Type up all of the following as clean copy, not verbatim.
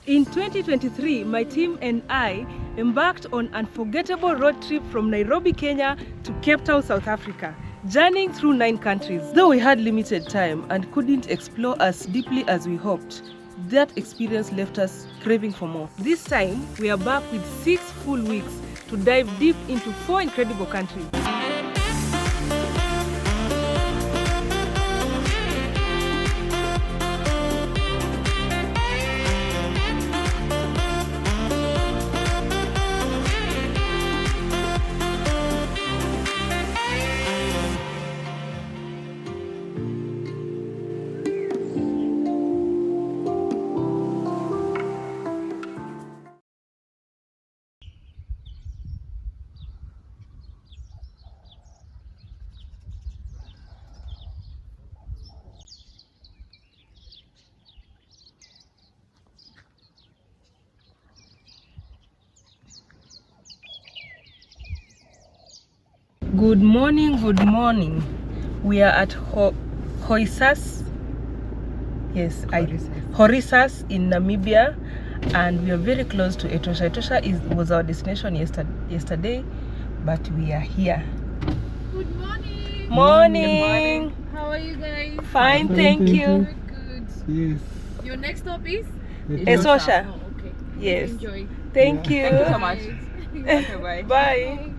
In 2023, my team and I embarked on an unforgettable road trip from Nairobi, Kenya to Cape Town, South Africa, journeying through 9 countries. Though we had limited time and couldn't explore as deeply as we hoped, that experience left us craving for more. This time, we are back with 6 full weeks to dive deep into 4 incredible countries. Good morning, good morning. We are at Khorixas. Yes, Khorixas in Namibia, and we are very close to Etosha. Etosha was our destination yesterday, but we are here. Good morning. Morning. How are you guys? Fine, thank you. Good. Yes. Your next stop is? Etosha. Oh, okay. Yes. Enjoy. Thank you. Thank you so much. Okay, bye. Bye.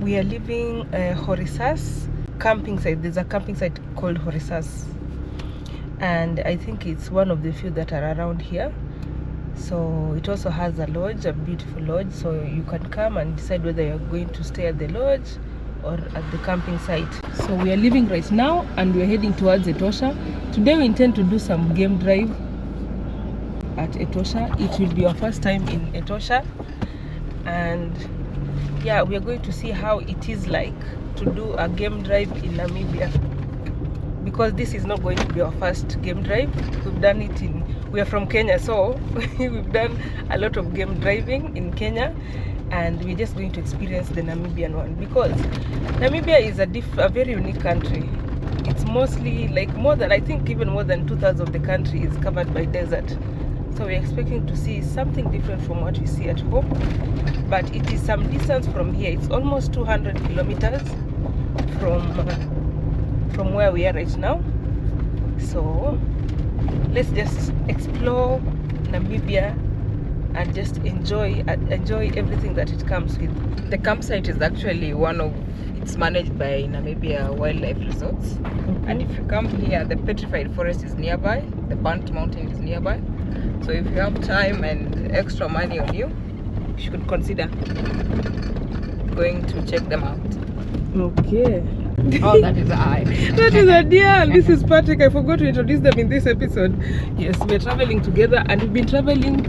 We are leaving Khorixas camping site. There's a camping site called Khorixas, and I think it's one of the few that are around here. So it also has a lodge, a beautiful lodge, so you can come and decide whether you're going to stay at the lodge or at the camping site. So we are leaving right now and we're heading towards Etosha. Today we intend to do some game drive at Etosha. It will be our first time in Etosha, and yeah, we are going to see how it is like to do a game drive in Namibia, because this is not going to be our first game drive. We've done it we are from Kenya, so we've done a lot of game driving in Kenya, and we're just going to experience the Namibian one, because Namibia is a very unique country. It's mostly like even more than 2/3 of the country is covered by desert. So we're expecting to see something different from what we see at home, but it is some distance from here. It's almost 200 kilometers from where we are right now. So let's just explore Namibia and just enjoy everything that it comes with. The campsite is actually it's managed by Namibia Wildlife Resorts. And if you come here, the Petrified Forest is nearby, the Burnt Mountain is nearby. So if you have time and extra money on you should consider going to check them out. Okay. Oh, that is I. That is Adia, and this is Patrick. I forgot to introduce them in this episode. Yes, we're traveling together, and we've been traveling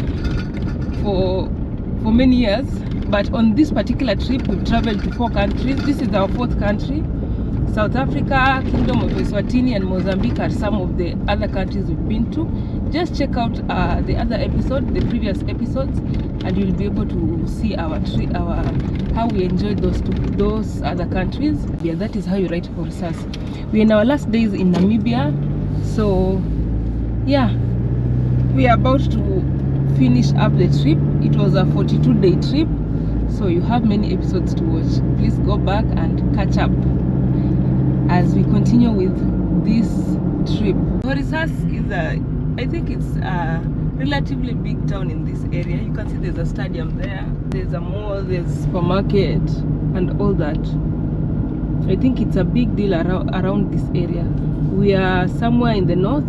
for many years. But on this particular trip, we've traveled to 4 countries. This is our 4th country. South Africa, Kingdom of Eswatini, and Mozambique are some of the other countries we've been to. Just check out the previous episodes, and you'll be able to see how we enjoyed those other countries. Yeah, that is how you write Khorixas. We're in our last days in Namibia, so yeah, we are about to finish up the trip. It was a 42-day trip, so you have many episodes to watch. Please go back and catch up as we continue with this trip. Khorixas is I think it's a relatively big town in this area. You can see there's a stadium there, there's a mall, there's a supermarket and all that. I think it's a big deal around this area. We are somewhere in the north,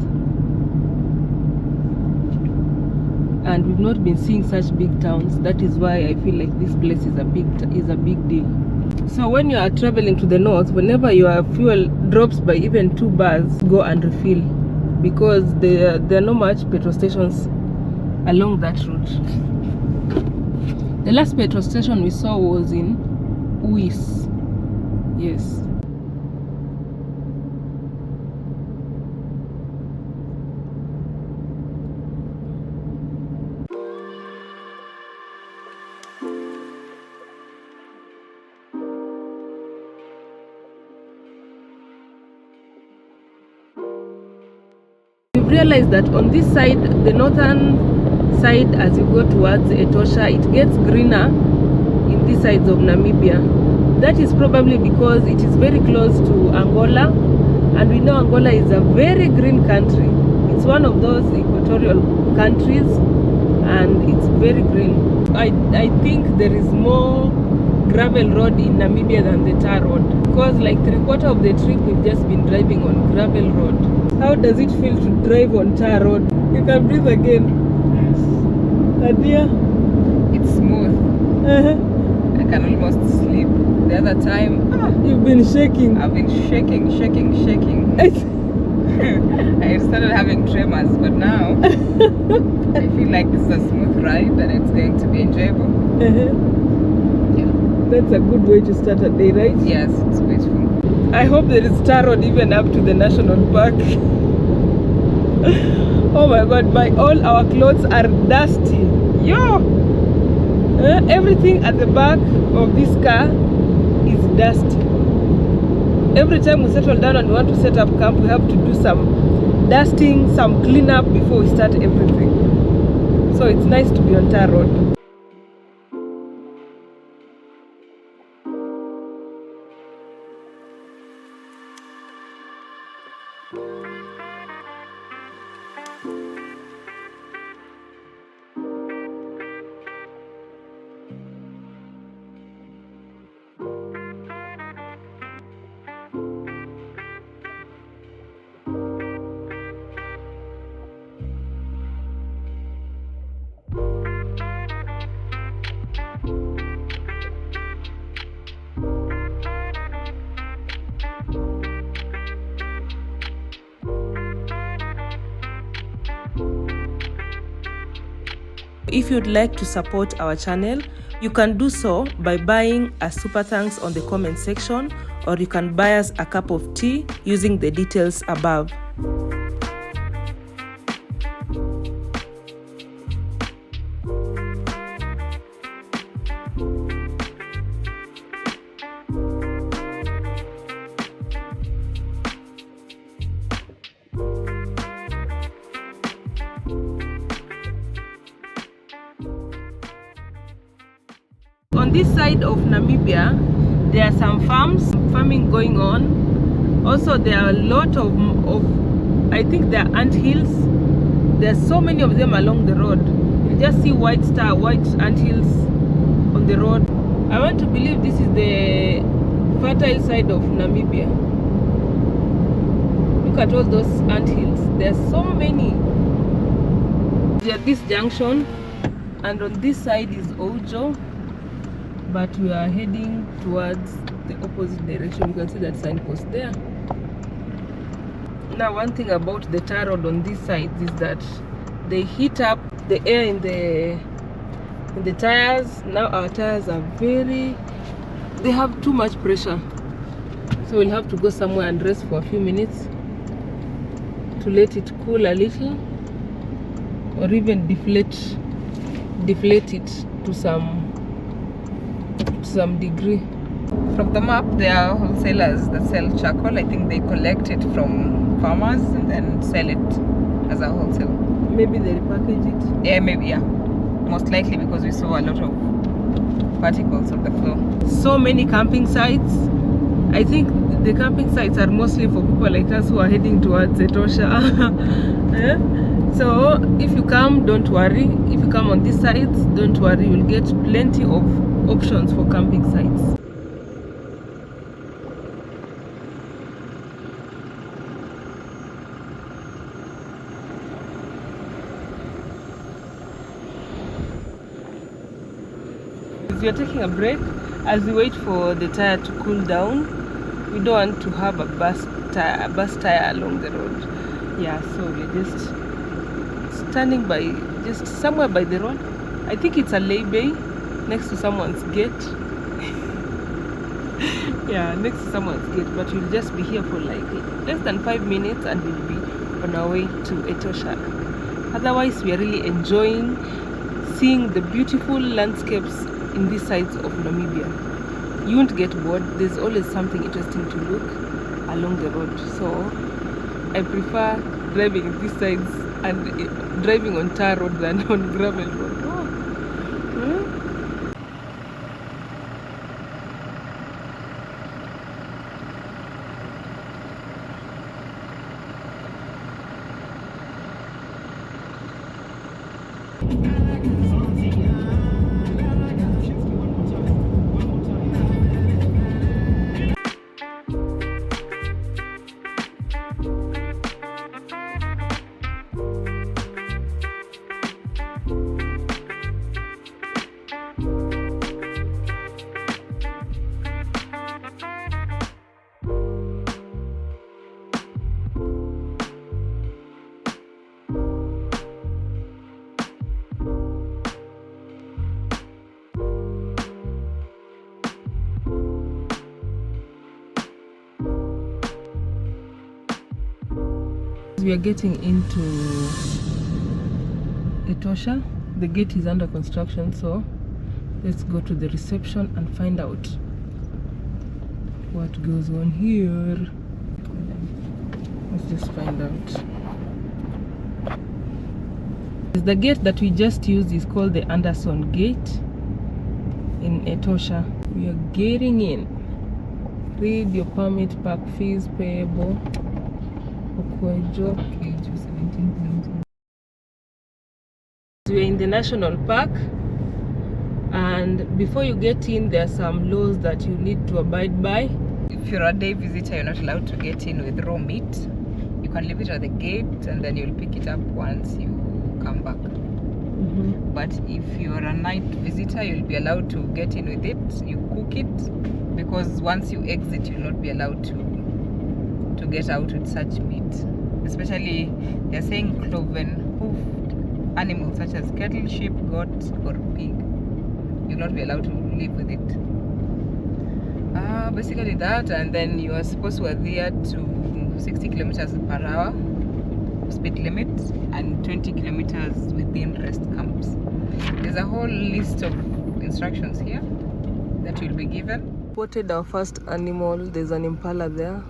and we've not been seeing such big towns. That is why I feel like this place is a big deal. So when you are traveling to the north, whenever your fuel drops by even 2 bars, go and refill, because there are not much petrol stations along that route. The last petrol station we saw was in Uis. Yes. We've realized that on this side, the northern side as you go towards Etosha, it gets greener in these sides of Namibia. That is probably because it is very close to Angola, and we know Angola is a very green country. It's one of those equatorial countries, and it's very green. I think there is more gravel road in Namibia than the tar road, because like 3/4 of the trip we've just been driving on gravel road. How does it feel to drive on tar road? You can breathe again. Yes. Adia? It's smooth. I can almost sleep. The other time, you've been shaking. I've been shaking. I started having tremors, but now I feel like this is a smooth ride and it's going to be enjoyable. Yeah. That's a good way to start a day, right? Yes, it's beautiful. I hope there is tar road even up to the national park. Oh my god, all our clothes are dusty. Yo! Everything at the back of this car is dusty. Every time we settle down and we want to set up camp, we have to do some dusting, some cleanup before we start everything. So it's nice to be on tar road. If you'd like to support our channel, you can do so by buying a super thanks on the comment section, or you can buy us a cup of tea using the details above. On this side of Namibia, there are some farming going on. Also, there are a lot of I think there are ant hills. There are so many of them along the road. You just see white ant hills on the road. I want to believe this is the fertile side of Namibia. Look at all those ant hills. There are so many. We are at this junction, and on this side is Ojo. But we are heading towards the opposite direction. You can see that signpost there. Now, one thing about the tar road on this side is that they heat up the air in the tires. Now our tires are they have too much pressure, so we'll have to go somewhere and rest for a few minutes to let it cool a little, or even deflate it to some degree. From the map, there are wholesalers that sell charcoal. I think they collect it from farmers and then sell it as a wholesale. Maybe they repackage it. Yeah, maybe, yeah. Most likely, because we saw a lot of particles on the floor. So many camping sites. I think the camping sites are mostly for people like us who are heading towards Etosha. So if you come, don't worry. If you come on these sites, don't worry. You'll get plenty of options for camping sites. We are taking a break as we wait for the tire to cool down. We don't want to have a bus tire along the road. Yeah, so we're just standing by, just somewhere by the road. I think it's a lay-bay next to someone's gate. Yeah, next to someone's gate, but we'll just be here for like less than 5 minutes and we'll be on our way to Etosha. Otherwise, we are really enjoying seeing the beautiful landscapes in these sides of Namibia. You won't get bored. There's always something interesting to look along the road. So I prefer driving these sides and driving on tar road than on gravel road. Oh. Hmm? We are getting into Etosha. The gate is under construction, so let's go to the reception and find out what goes on here. Let's just find out. The gate that we just used is called the Anderson Gate in Etosha. We are getting in. Read your permit, park fees payable. We are in the national park, and before you get in, there are some laws that you need to abide by. If you're a day visitor, you're not allowed to get in with raw meat. You can leave it at the gate and then you'll pick it up once you come back. But if you're a night visitor, you'll be allowed to get in with it. You cook it, because once you exit, you'll not be allowed to get out with such meat. Especially, they're saying cloven hoofed animals such as cattle, sheep, goat, or pig. You'll not be allowed to live with it. Basically that, and then you are supposed to adhere to 60 kilometers per hour speed limit and 20 kilometers within rest camps. There's a whole list of instructions here that you'll be given. Spotted our first animal. There's an impala there.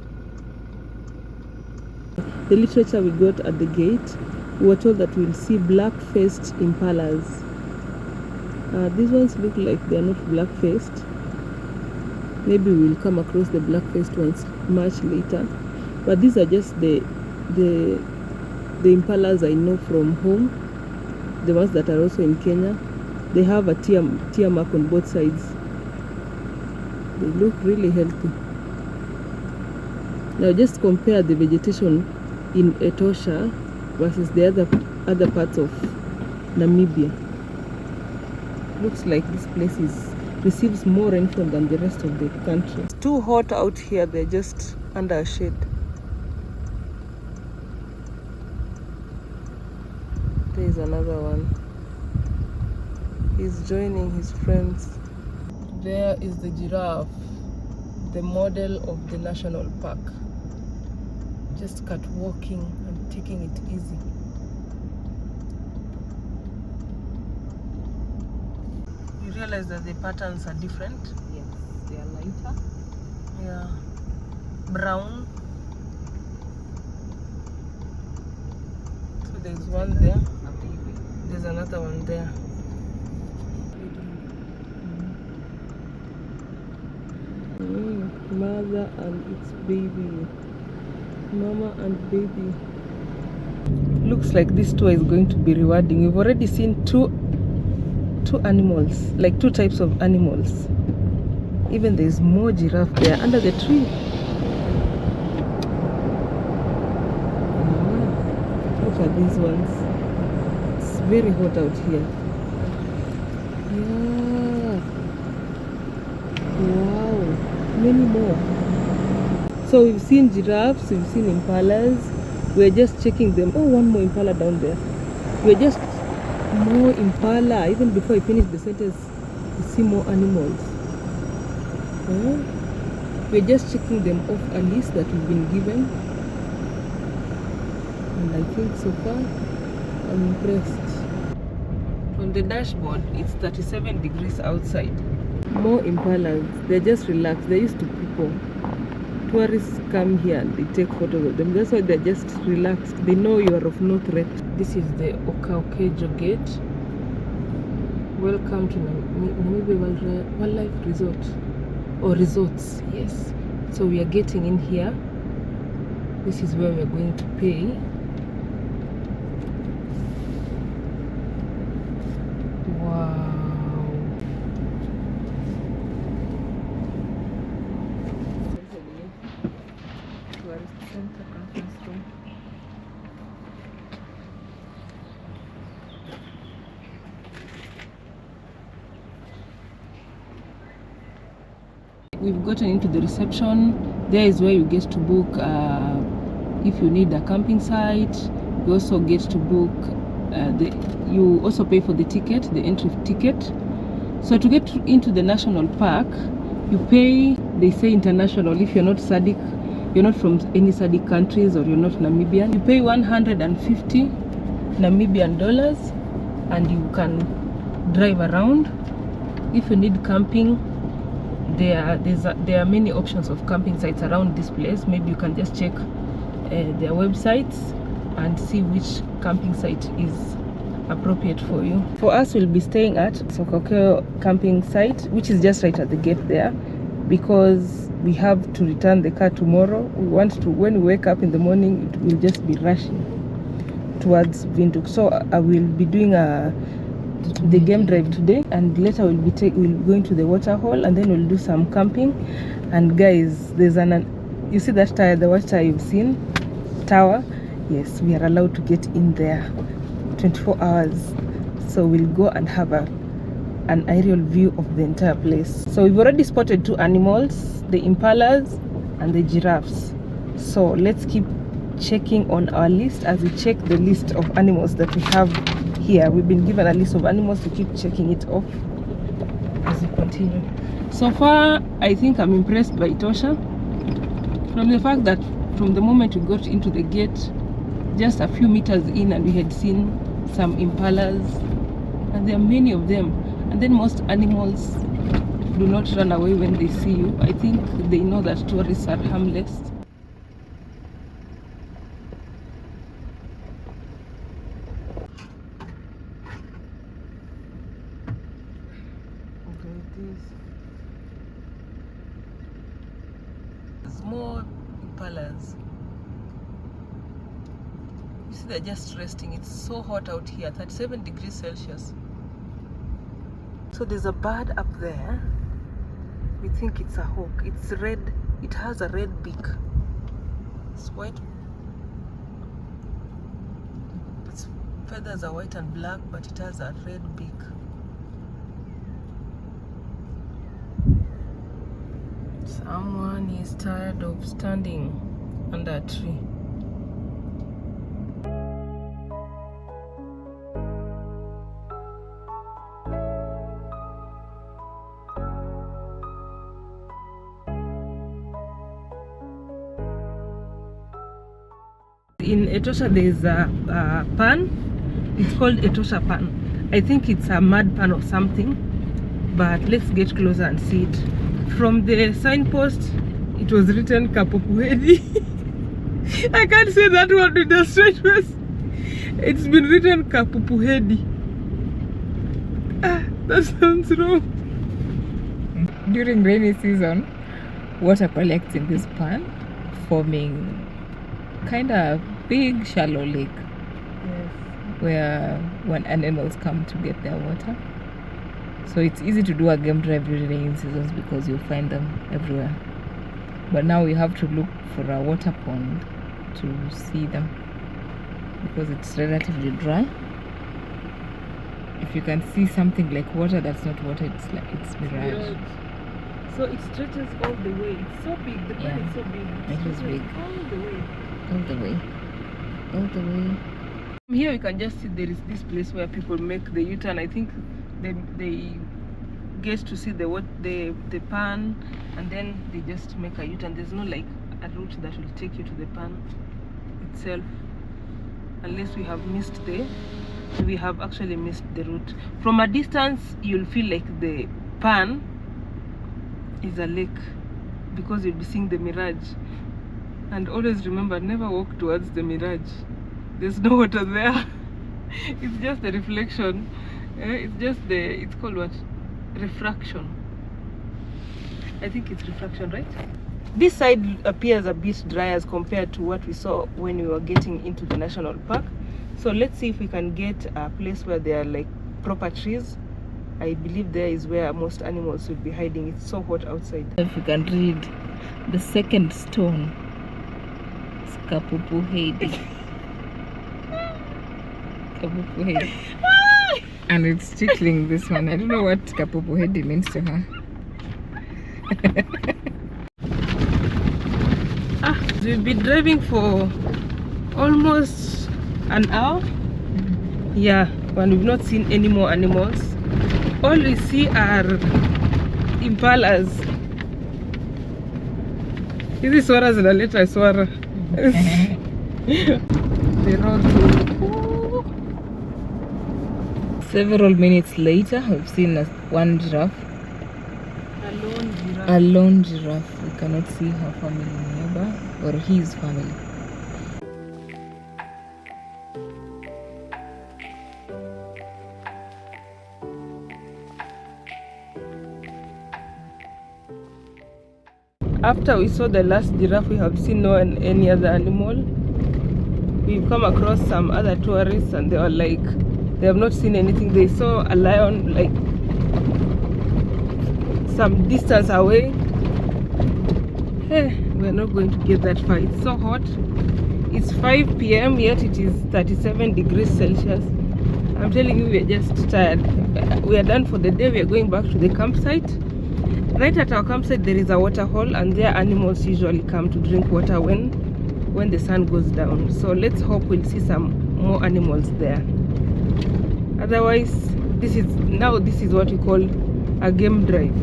The literature we got at the gate, we were told that we'll see black-faced impalas. These ones look like they're not black-faced. Maybe we'll come across the black-faced ones much later. But these are just the impalas I know from home. The ones that are also in Kenya. They have a tear mark on both sides. They look really healthy. Now just compare the vegetation in Etosha versus the other parts of Namibia. Looks like this place receives more rainfall than the rest of the country. It's too hot out here. They're just under a shade. There is another one. He's joining his friends. There is the giraffe, the model of the national park. Just walking and taking it easy. You realize that the patterns are different? Yes, they are lighter. Yeah. Brown. So there's one there. There's another one there. Mother and its baby. Mama and baby. Looks like this tour is going to be rewarding. We've already seen two animals, like two types of animals. Even there's more giraffe there under the tree. Look at these ones. It's very hot out here. Yeah. Wow. Many more. So we've seen giraffes, we've seen impalas. We're just checking them. Oh, one more impala down there. We're just more impala. Even before I finish the sentence, we see more animals. We're just checking them off a list that we've been given. And I think so far, I'm impressed. On the dashboard, it's 37 degrees outside. More impalas. They're just relaxed. They're used to people. tourists come here and they take photos of them. That's why they're just relaxed. They know you are of no threat. This is the Okaokejo Gate. Welcome to Namibia Wildlife Resort, or resorts, yes. So we are getting in here. This is where we are going to pay. Wow. We've gotten into the reception. There is where you get to book if you need a camping site. You also get to book you also pay for the ticket, the entry ticket. So to get into the national park, you pay, they say international, if you're not SADC, you're not from any SADC countries, or you're not Namibian, you pay 150 Namibian dollars and you can drive around. If you need camping, there are many options of camping sites around this place. Maybe you can just check their websites and see which camping site is appropriate for you. For us, we'll be staying at Sokokeo camping site, which is just right at the gate there, because we have to return the car tomorrow. We want to, when we wake up in the morning, it will just be rushing towards Windhoek. So I will be doing the game drive today, and later we'll be going to the waterhole, and then we'll do some camping. And guys, there's you see that tower, the watch tower you've seen, tower? Yes, we are allowed to get in there 24 hours. So we'll go and have an aerial view of the entire place. So we've already spotted 2 animals, the impalas and the giraffes. So let's keep checking on our list as we check the list of animals that we have here. We've been given a list of animals to keep checking it off as we continue. So far, I think I'm impressed by Etosha, from the fact that from the moment we got into the gate, just a few meters in, and we had seen some impalas, and there are many of them. And then most animals do not run away when they see you. I think they know that tourists are harmless. There's more impalas. You see, they're just resting. It's so hot out here, 37 degrees Celsius. So there's a bird up there. We think it's a hawk. It's red. It has a red beak. It's white. Its feathers are white and black, but it has a red beak. Someone is tired of standing under a tree. In Etosha, there is a pan. It's called Etosha pan. I think it's a mud pan or something, but let's get closer and see it. From the signpost, it was written Kapupuhedi. I can't say that word with a straight face. It's been written Kapupuhedi. Ah, that sounds wrong. During rainy season, water collects in this pan, forming kind of big shallow lake. Yes. Where when animals come to get their water. So it's easy to do a game drive during rainy seasons because you'll find them everywhere. But now we have to look for a water pond to see them because it's relatively dry. If you can see something like water, that's not water, it's mirage. So it stretches all the way. It's so big. The pan is so big. It is big. All the way. All the way. All the way. Here you can just see there is this place where people make the U-turn. I think they get to see the pan, and then they just make a U-turn. There's no like a route that will take you to the pan itself, unless we have missed we have actually missed the route. From a distance, you'll feel like the pan is a lake because you'll be seeing the mirage. And always remember, never walk towards the mirage. There's no water there. It's just the reflection. It's called what? Refraction. I think it's refraction, right? This side appears a bit dry as compared to what we saw when we were getting into the national park. So let's see if we can get a place where there are like proper trees. I believe there is where most animals would be hiding. It's so hot outside. If you can read the second stone, Skapupuhedi. Skapupuhedi. And it's tickling this one. I don't know what Skapupuhedi means to her. We've been driving for almost an hour. Yeah, and we've not seen any more animals. All we see are impalas. Hizi swara zinaleta swara. The road. Several minutes later, we've seen one giraffe. A lone giraffe. We cannot see her family nearby, or his family. After we saw the last giraffe, we have seen no any other animal. We've come across some other tourists and they are like, they have not seen anything. They saw a lion like some distance away. Hey, we're not going to get that far. It's so hot. It's 5 p.m. yet it is 37 degrees Celsius. I'm telling you, we're just tired. We are done for the day. We are going back to the campsite. Right at our campsite there is a waterhole, and there animals usually come to drink water when the sun goes down. So let's hope we'll see some more animals there. Otherwise, this is what we call a game drive.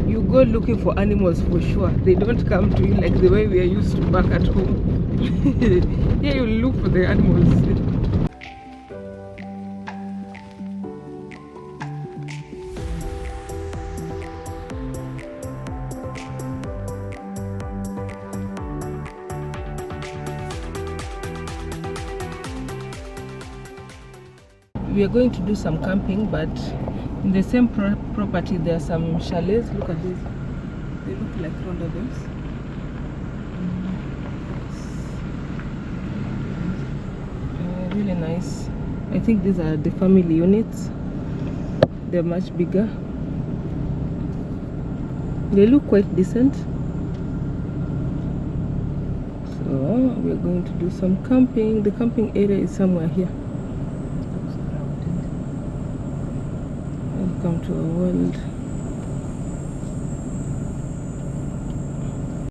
You go looking for animals for sure. They don't come to you like the way we are used to back at home. Here you look for the animals. We are going to do some camping, but in the same property there are some chalets. Look at these. They look like rondavels. Really nice. I think these are the family units. They're much bigger. They look quite decent. So we are going to do some camping. The camping area is somewhere here. Welcome to our world.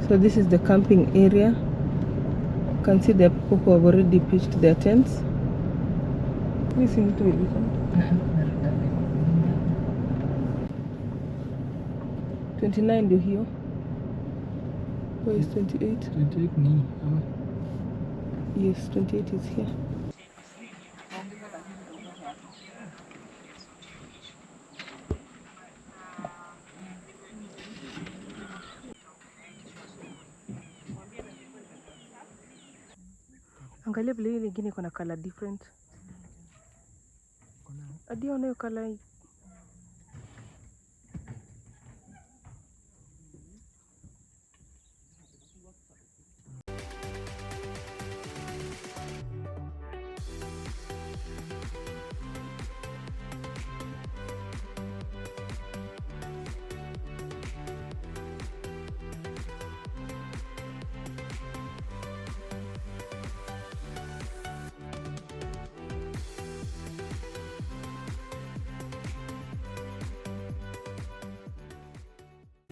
So this is the camping area. You can see the people who have already pitched their tents. Listen to it. 29 do here. Where is 28? 28 ni. Yes, 28 is here. Angalia vile hii nyingine iko na color different. Hadi unayo color hii.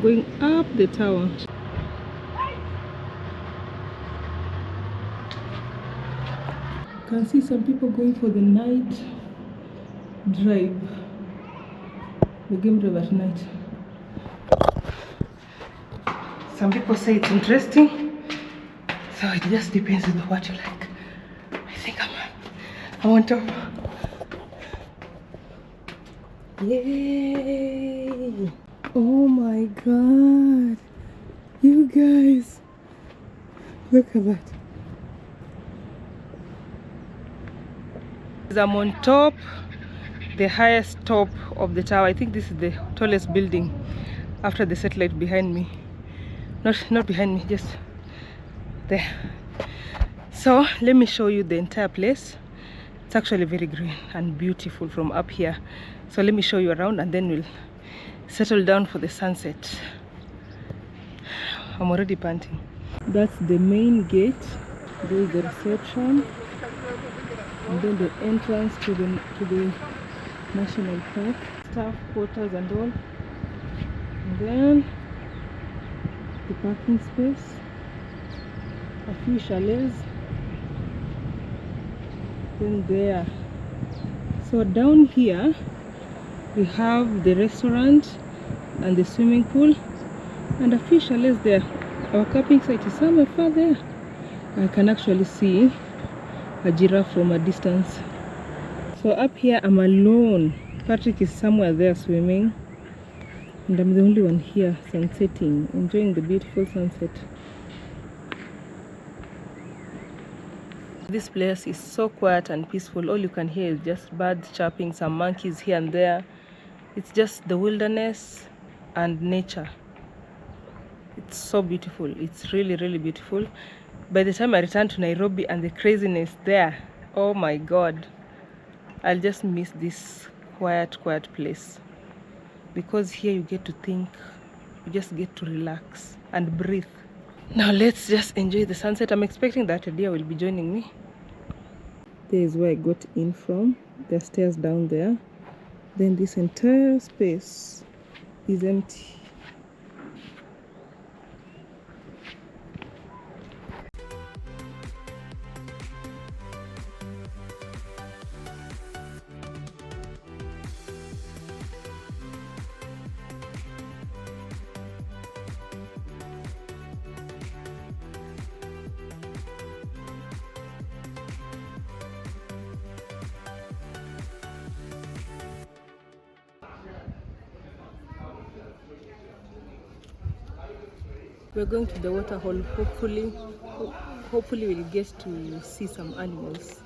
Going up the tower. You can see some people going for the night drive. The game drive at night. Some people say it's interesting, so it just depends on what you like. I think I want to. Yay! Oh my god, you guys, Look at that. I'm on top, the highest top of the tower. I think this is the tallest building after the satellite behind me. Not behind me, just there. So let me show you the entire place. It's actually very green and beautiful from up here. So let me show you around and then we'll settle down for the sunset. I'm already panting. That's the main gate. There is the reception, and then the entrance to the national park, staff quarters and all. And then the parking space, a few chalets. Then there. So down here we have the restaurant and the swimming pool and a few chalets there. Our camping site is somewhere far there. I can actually see a giraffe from a distance. So up here I'm alone. Patrick is somewhere there swimming, and I'm the only one here sunsetting, enjoying the beautiful sunset. This place is so quiet and peaceful. All you can hear is just birds chirping, some monkeys here and there. It's just the wilderness and nature. It's so beautiful. It's really, really beautiful. By the time I return to Nairobi and the craziness there, oh my God, I'll just miss this quiet place. Because here you get to think, you just get to relax and breathe. Now let's just enjoy the sunset. I'm expecting that a deer will be joining me. There is where I got in from. There are stairs down there. Then this entire space is empty. We're going to the waterhole. Hopefully we'll get to see some animals.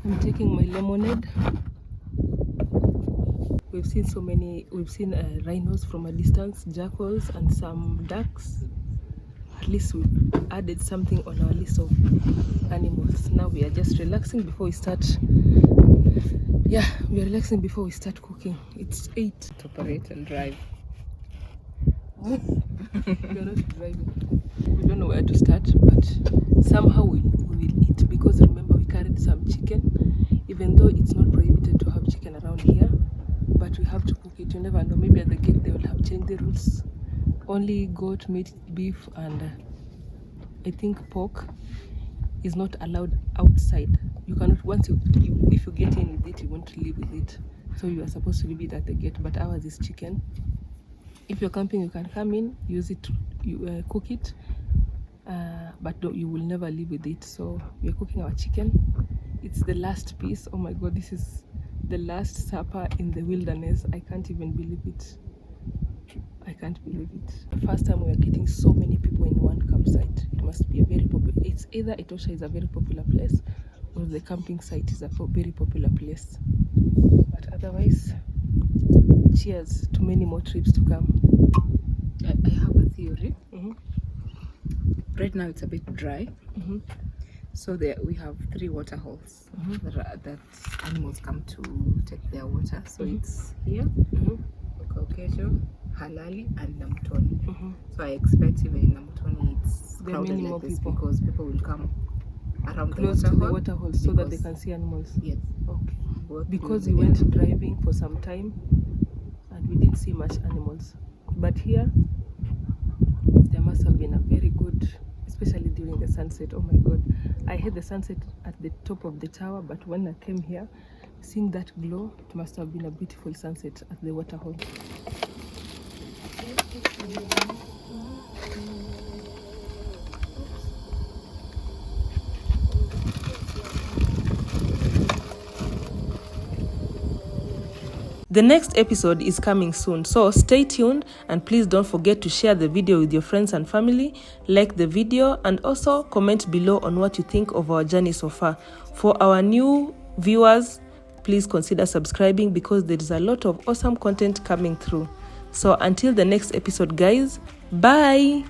I'm taking my lemonade. We've seen rhinos from a distance, jackals and some ducks. At least we've added something on our list of animals. Now we are just relaxing before we start. Yeah, we are relaxing before we start cooking. It's 8. To operate and drive. We are not driving. We don't know where to start, but somehow we will eat, because remember we carried some chicken, even though it's not prohibited to have chicken around here, but we have to cook it. You never know, maybe at the gate they will have changed the rules only goat meat, beef, and I think pork is not allowed outside. You cannot, once if you get in with it, you won't leave with it. So you are supposed to leave it at the gate, but ours is chicken. If you're camping, you can come in, use it, cook it, but you will never leave with it. So we're cooking our chicken. It's the last piece. Oh my god, this is the last supper in the wilderness. I can't even believe it. I can't believe it. First time we are getting so many people in one campsite. It must be a very popular. It's either Etosha is a very popular place, or the camping site is a very popular place. But otherwise, cheers to many more trips to come. I have a theory. Right now it's a bit dry. So there we have 3 water holes that animals come to take their water. So it's here, Khorixas, Halali, and Namtoni. So I expect even in Namtoni it's crowded like this because people will come around close the to the water hole so that they can see animals. Yes. Okay. Because we went driving for some time and we didn't see much animals. But here there must have been a very good, especially during the sunset. Oh my god, I had the sunset at the top of the tower, but when I came here, seeing that glow, it must have been a beautiful sunset at the waterhole. The next episode is coming soon, so stay tuned and please don't forget to share the video with your friends and family, like the video, and also comment below on what you think of our journey so far. For our new viewers, please consider subscribing because there is a lot of awesome content coming through. So until the next episode, guys, bye!